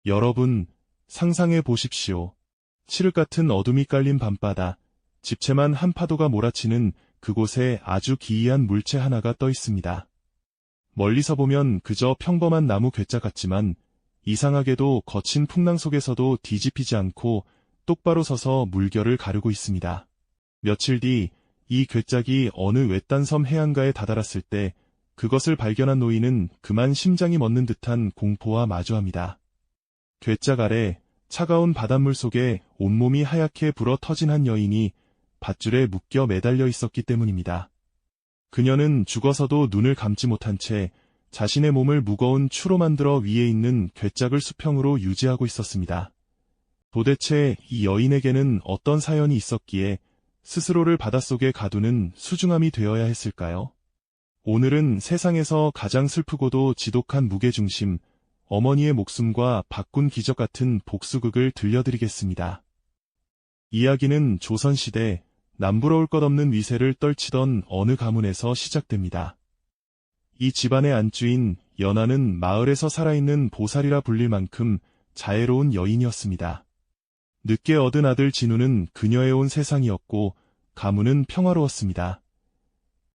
여러분, 상상해 보십시오. 칠흑 같은 어둠이 깔린 밤바다, 집채만 한 파도가 몰아치는 그곳에 아주 기이한 물체 하나가 떠 있습니다. 멀리서 보면 그저 평범한 나무 괴짜 같지만 이상하게도 거친 풍랑 속에서도 뒤집히지 않고 똑바로 서서 물결을 가르고 있습니다. 며칠 뒤 이 괴짝이 어느 외딴 섬 해안가에 다다랐을 때 그것을 발견한 노인은 그만 심장이 멎는 듯한 공포와 마주합니다. 괴짝 아래 차가운 바닷물 속에 온몸이 하얗게 불어 터진 한 여인이 밧줄에 묶여 매달려 있었기 때문입니다. 그녀는 죽어서도 눈을 감지 못한 채 자신의 몸을 무거운 추로 만들어 위에 있는 괴짝을 수평으로 유지하고 있었습니다. 도대체 이 여인에게는 어떤 사연이 있었기에 스스로를 바닷속에 가두는 수중함이 되어야 했을까요? 오늘은 세상에서 가장 슬프고도 지독한 무게중심, 어머니의 목숨과 바꾼 기적 같은 복수극을 들려드리겠습니다. 이야기는 조선시대 남부러울 것 없는 위세를 떨치던 어느 가문에서 시작됩니다. 이 집안의 안주인 연하는 마을에서 살아있는 보살이라 불릴 만큼 자애로운 여인이었습니다. 늦게 얻은 아들 진우는 그녀의 온 세상이었고 가문은 평화로웠습니다.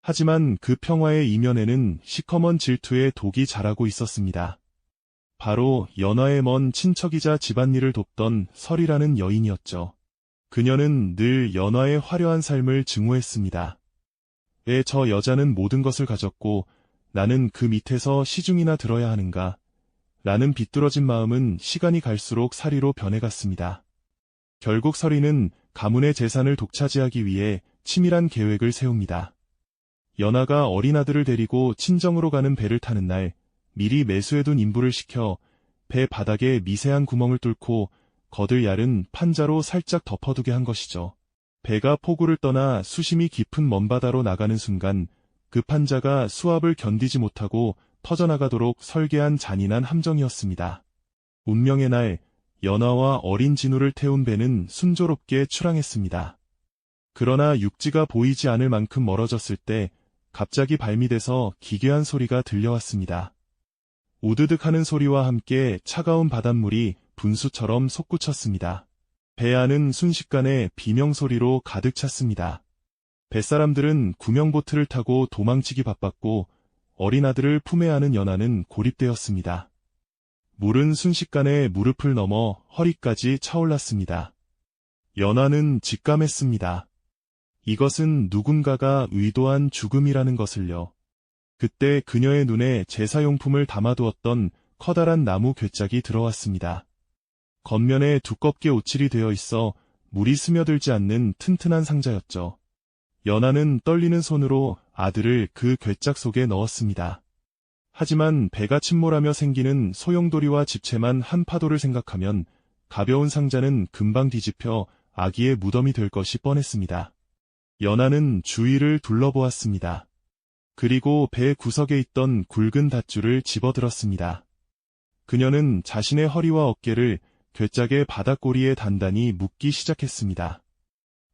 하지만 그 평화의 이면에는 시커먼 질투의 독이 자라고 있었습니다. 바로 연하의 먼 친척이자 집안일을 돕던 설이라는 여인이었죠. 그녀는 늘 연하의 화려한 삶을 증오했습니다. 왜 저 여자는 모든 것을 가졌고 나는 그 밑에서 시중이나 들어야 하는가? 라는 비뚤어진 마음은 시간이 갈수록 사리로 변해갔습니다. 결국 설이는 가문의 재산을 독차지하기 위해 치밀한 계획을 세웁니다. 연하가 어린 아들을 데리고 친정으로 가는 배를 타는 날 미리 매수해둔 인부를 시켜 배 바닥에 미세한 구멍을 뚫고 거들 얇은 판자로 살짝 덮어두게 한 것이죠. 배가 포구를 떠나 수심이 깊은 먼바다로 나가는 순간 그 판자가 수압을 견디지 못하고 터져나가도록 설계한 잔인한 함정이었습니다. 운명의 날 연하와 어린 진우를 태운 배는 순조롭게 출항했습니다. 그러나 육지가 보이지 않을 만큼 멀어졌을 때 갑자기 발밑에서 기괴한 소리가 들려왔습니다. 우드득하는 소리와 함께 차가운 바닷물이 분수처럼 솟구쳤습니다. 배 안은 순식간에 비명소리로 가득 찼습니다. 뱃사람들은 구명보트를 타고 도망치기 바빴고 어린 아들을 품에 안은 연하는 고립되었습니다. 물은 순식간에 무릎을 넘어 허리까지 차올랐습니다. 연하는 직감했습니다. 이것은 누군가가 의도한 죽음이라는 것을요. 그때 그녀의 눈에 제사용품을 담아두었던 커다란 나무 괴짝이 들어왔습니다. 겉면에 두껍게 오칠이 되어 있어 물이 스며들지 않는 튼튼한 상자였죠. 연하는 떨리는 손으로 아들을 그 괴짝 속에 넣었습니다. 하지만 배가 침몰하며 생기는 소용돌이와 집채만 한 파도를 생각하면 가벼운 상자는 금방 뒤집혀 아기의 무덤이 될 것이 뻔했습니다. 연하는 주위를 둘러보았습니다. 그리고 배 구석에 있던 굵은 닷줄을 집어들었습니다. 그녀는 자신의 허리와 어깨를 괴짝의 바닥꼬리에 단단히 묶기 시작했습니다.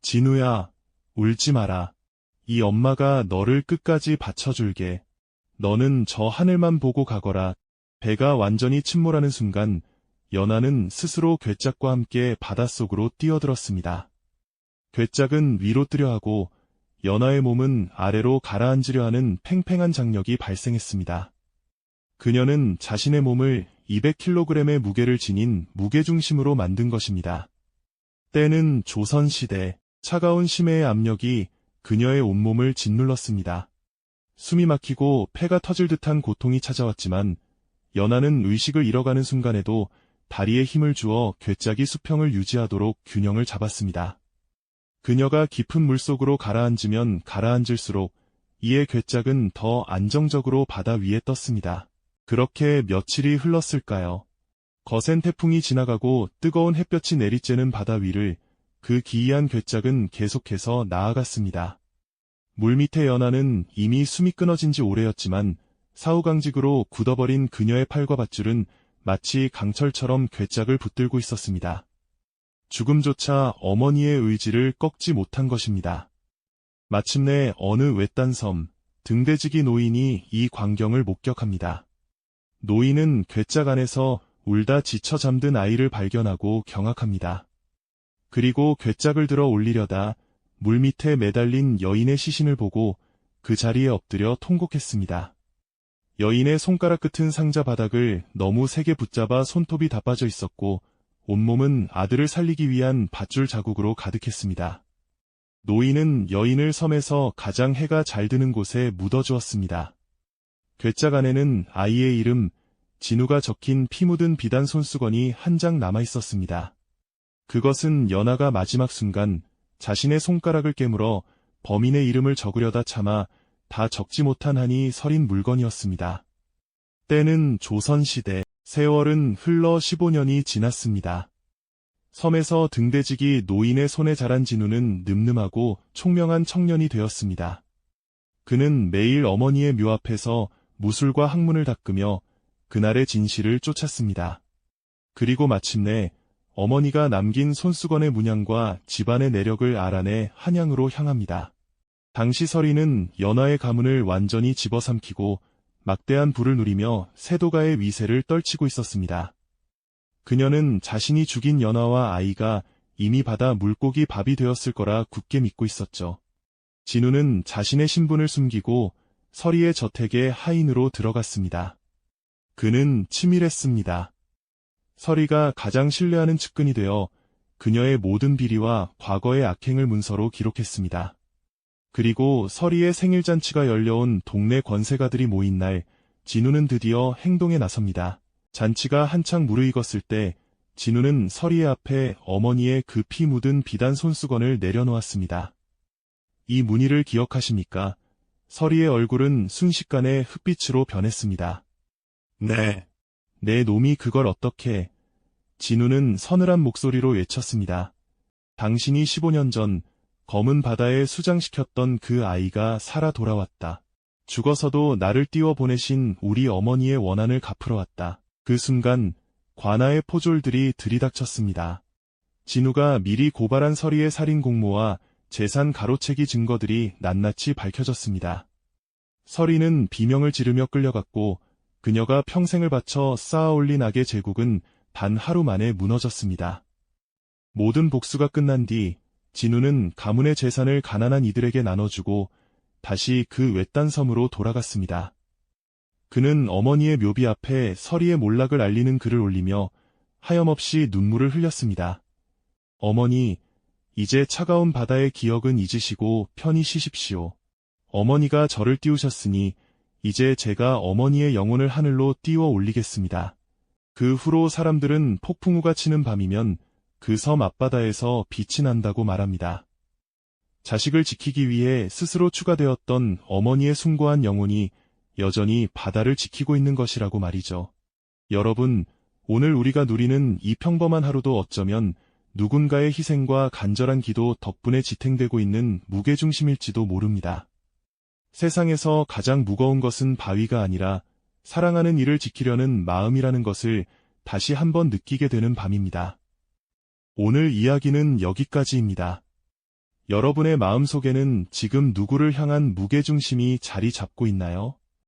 진우야, 울지 마라. 이 엄마가 너를 끝까지 받쳐줄게. 너는 저 하늘만 보고 가거라. 배가 완전히 침몰하는 순간 연하는 스스로 괴짝과 함께 바닷속으로 뛰어들었습니다. 괴짝은 위로 뜨려 하고 연하의 몸은 아래로 가라앉으려 하는 팽팽한 장력이 발생했습니다. 그녀는 자신의 몸을 200kg의 무게를 지닌 무게중심으로 만든 것입니다. 때는 조선시대, 차가운 심해의 압력이 그녀의 온몸을 짓눌렀습니다. 숨이 막히고 폐가 터질 듯한 고통이 찾아왔지만 연하는 의식을 잃어가는 순간에도 다리에 힘을 주어 괴짝이 수평을 유지하도록 균형을 잡았습니다. 그녀가 깊은 물속으로 가라앉으면 가라앉을수록 이에 괴짝은 더 안정적으로 바다 위에 떴습니다. 그렇게 며칠이 흘렀을까요? 거센 태풍이 지나가고 뜨거운 햇볕이 내리쬐는 바다 위를 그 기이한 괴짝은 계속해서 나아갔습니다. 물밑의 연하는 이미 숨이 끊어진 지 오래였지만 사후강직으로 굳어버린 그녀의 팔과 밧줄은 마치 강철처럼 괴짝을 붙들고 있었습니다. 죽음조차 어머니의 의지를 꺾지 못한 것입니다. 마침내 어느 외딴 섬, 등대지기 노인이 이 광경을 목격합니다. 노인은 괴짝 안에서 울다 지쳐 잠든 아이를 발견하고 경악합니다. 그리고 괴짝을 들어 올리려다 물밑에 매달린 여인의 시신을 보고 그 자리에 엎드려 통곡했습니다. 여인의 손가락 끝은 상자 바닥을 너무 세게 붙잡아 손톱이 다 빠져 있었고 온몸은 아들을 살리기 위한 밧줄 자국으로 가득했습니다. 노인은 여인을 섬에서 가장 해가 잘 드는 곳에 묻어주었습니다. 괴짝 안에는 아이의 이름 진우가 적힌 피 묻은 비단 손수건이 한 장 남아 있었습니다. 그것은 연하가 마지막 순간 자신의 손가락을 깨물어 범인의 이름을 적으려다 차마 다 적지 못한 한이 서린 물건이었습니다. 때는 조선시대, 세월은 흘러 15년이 지났습니다. 섬에서 등대지기 노인의 손에 자란 진우는 늠름하고 총명한 청년이 되었습니다. 그는 매일 어머니의 묘 앞에서 무술과 학문을 닦으며 그날의 진실을 쫓았습니다. 그리고 마침내 어머니가 남긴 손수건의 문양과 집안의 내력을 알아내 한양으로 향합니다. 당시 서리는 연하의 가문을 완전히 집어삼키고 막대한 부를 누리며 세도가의 위세를 떨치고 있었습니다. 그녀는 자신이 죽인 연하와 아이가 이미 바다 물고기 밥이 되었을 거라 굳게 믿고 있었죠. 진우는 자신의 신분을 숨기고 서리의 저택에 하인으로 들어갔습니다. 그는 치밀했습니다. 서리가 가장 신뢰하는 측근이 되어 그녀의 모든 비리와 과거의 악행을 문서로 기록했습니다. 그리고 서리의 생일잔치가 열려온 동네 권세가들이 모인 날 진우는 드디어 행동에 나섭니다. 잔치가 한창 무르익었을 때 진우는 서리의 앞에 어머니의 그 피 묻은 비단 손수건을 내려놓았습니다. 이 문의를 기억하십니까? 서리의 얼굴은 순식간에 흑빛으로 변했습니다. 네. 내 놈이 그걸 어떻게... 진우는 서늘한 목소리로 외쳤습니다. 당신이 15년 전 검은 바다에 수장시켰던 그 아이가 살아 돌아왔다. 죽어서도 나를 띄워 보내신 우리 어머니의 원한을 갚으러 왔다. 그 순간 관아의 포졸들이 들이닥쳤습니다. 진우가 미리 고발한 서리의 살인 공모와 재산 가로채기 증거들이 낱낱이 밝혀졌습니다. 서리는 비명을 지르며 끌려갔고 그녀가 평생을 바쳐 쌓아올린 악의 제국은 단 하루 만에 무너졌습니다. 모든 복수가 끝난 뒤 진우는 가문의 재산을 가난한 이들에게 나눠주고 다시 그 외딴 섬으로 돌아갔습니다. 그는 어머니의 묘비 앞에 서리의 몰락을 알리는 글을 올리며 하염없이 눈물을 흘렸습니다. 어머니, 이제 차가운 바다의 기억은 잊으시고 편히 쉬십시오. 어머니가 저를 띄우셨으니 이제 제가 어머니의 영혼을 하늘로 띄워 올리겠습니다. 그 후로 사람들은 폭풍우가 치는 밤이면 그 섬 앞바다에서 빛이 난다고 말합니다. 자식을 지키기 위해 스스로 추가되었던 어머니의 숭고한 영혼이 여전히 바다를 지키고 있는 것이라고 말이죠. 여러분, 오늘 우리가 누리는 이 평범한 하루도 어쩌면 누군가의 희생과 간절한 기도 덕분에 지탱되고 있는 무게중심일지도 모릅니다. 세상에서 가장 무거운 것은 바위가 아니라 사랑하는 이를 지키려는 마음이라는 것을 다시 한번 느끼게 되는 밤입니다. 오늘 이야기는 여기까지입니다. 여러분의 마음속에는 지금 누구를 향한 무게중심이 자리 잡고 있나요?